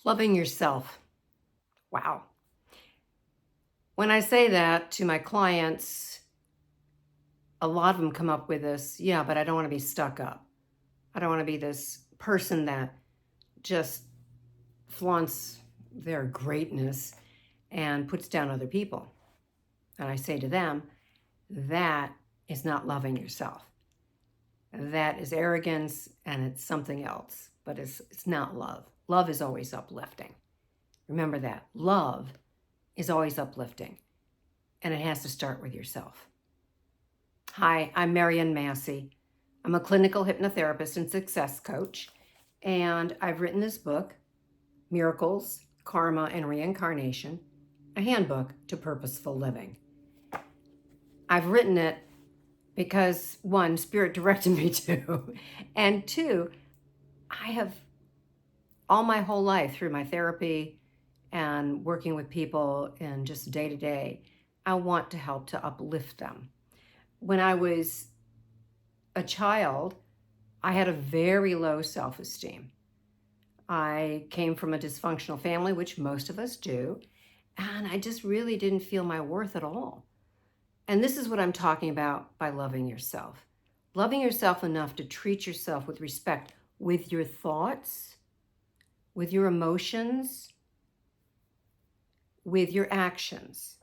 Loving yourself. Wow. When I say that to my clients, a lot of them come up with this, yeah, but I don't want to be stuck up. I don't want to be this person that just flaunts their greatness and puts down other people. And I say to them, that is not loving yourself. That is arrogance and it's something else, but it's not love. Love is always uplifting. Remember that. Love is always uplifting, and it has to start with yourself. Hi, I'm Marian Massie. I'm a clinical hypnotherapist and success coach, and I've written this book, Miracles, Karma, and Reincarnation, a handbook to purposeful living. I've written it because, one, Spirit directed me to, and two, I have all my whole life through my therapy and working with people and just day to day, I want to help to uplift them. When I was a child, I had a very low self-esteem. I came from a dysfunctional family, which most of us do, and I just really didn't feel my worth at all. And this is what I'm talking about by loving yourself. Loving yourself enough to treat yourself with respect with your thoughts, with your emotions, with your actions.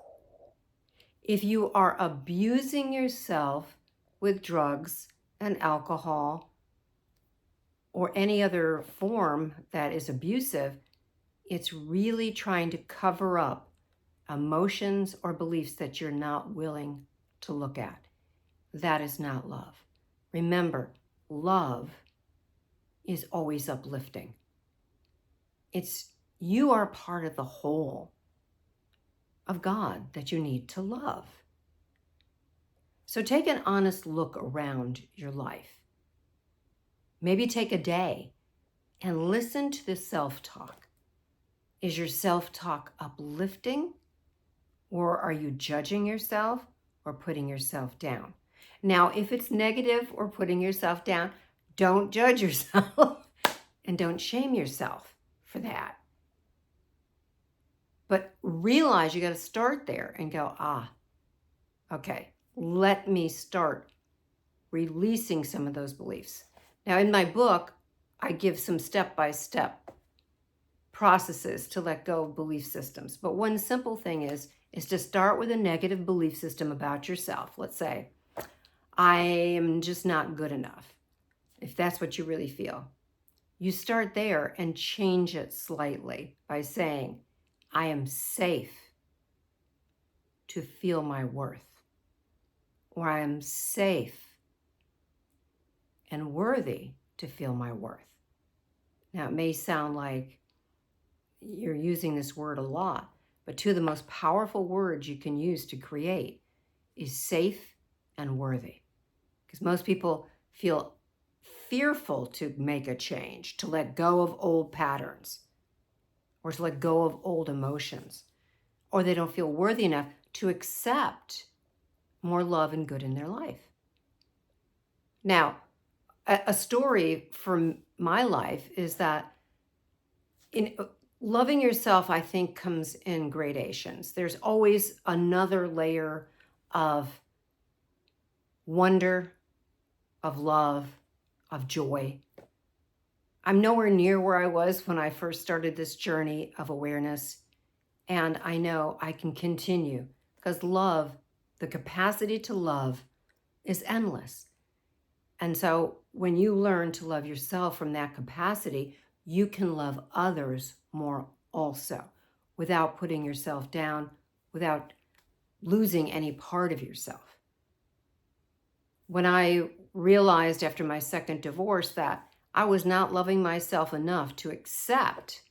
If you are abusing yourself with drugs and alcohol or any other form that is abusive, it's really trying to cover up emotions or beliefs that you're not willing to look at. That is not love. Remember, love is always uplifting. You are part of the whole of God that you need to love. So take an honest look around your life. Maybe take a day and listen to the self-talk. Is your self-talk uplifting, or are you judging yourself or putting yourself down? Now, if it's negative or putting yourself down, don't judge yourself and don't shame yourself for that. But realize you got to start there and go, okay, let me start releasing some of those beliefs. Now, in my book, I give some step-by-step processes to let go of belief systems. But one simple thing is to start with a negative belief system about yourself. Let's say, I am just not good enough, if that's what you really feel. You start there and change it slightly by saying, I am safe to feel my worth, or I am safe and worthy to feel my worth. Now, it may sound like you're using this word a lot, but two of the most powerful words you can use to create is safe and worthy. Because most people feel fearful to make a change, to let go of old patterns, or to let go of old emotions, or they don't feel worthy enough to accept more love and good in their life. Now, a story from my life is that in loving yourself, I think, comes in gradations. There's always another layer of wonder, of love, of joy. I'm nowhere near where I was when I first started this journey of awareness, and I know I can continue because love, the capacity to love, is endless. And so when you learn to love yourself from that capacity, you can love others more also, without putting yourself down, without losing any part of yourself. When I realized after my second divorce that I was not loving myself enough to accept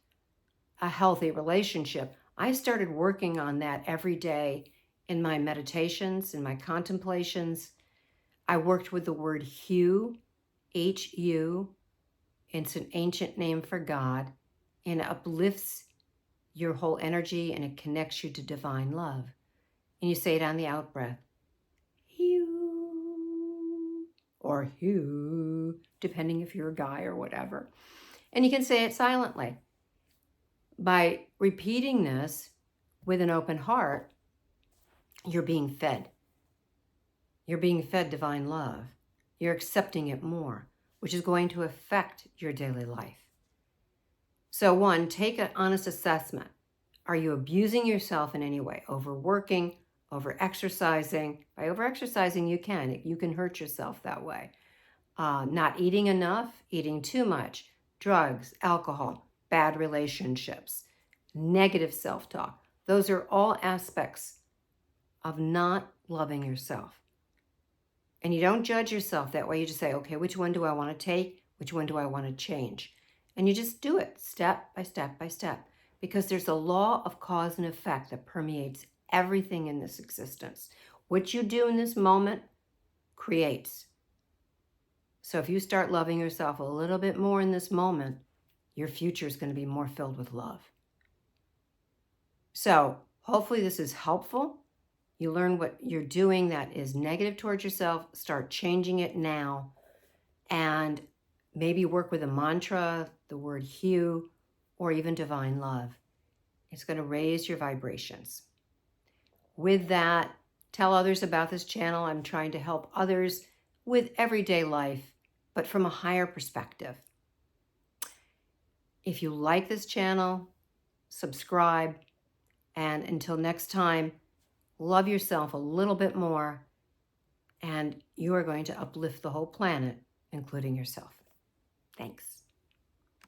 a healthy relationship, I started working on that every day in my meditations, in my contemplations. I worked with the word Hu, H-U. It's an ancient name for God, and it uplifts your whole energy and it connects you to divine love. And you say it on the out breath, Hu, or Hu, depending if you're a guy or whatever. And you can say it silently. By repeating this with an open heart, you're being fed. You're being fed divine love. You're accepting it more, which is going to affect your daily life. So one, take an honest assessment. Are you abusing yourself in any way? Overworking, over-exercising. By over-exercising, you can hurt yourself that way. Not eating enough, eating too much, drugs, alcohol, bad relationships, negative self-talk. Those are all aspects of not loving yourself. And you don't judge yourself that way. You just say, okay, which one do I want to take? Which one do I want to change? And you just do it step by step by step, because there's a law of cause and effect that permeates everything in this existence. What you do in this moment creates. So if you start loving yourself a little bit more in this moment, your future is going to be more filled with love. So hopefully this is helpful. You learn what you're doing that is negative towards yourself, start changing it now, and maybe work with a mantra, the word hue, or even divine love. It's going to raise your vibrations. With that, tell others about this channel. I'm trying to help others with everyday life, but from a higher perspective. If you like this channel, subscribe, and until next time, love yourself a little bit more, and you are going to uplift the whole planet, including yourself. Thanks.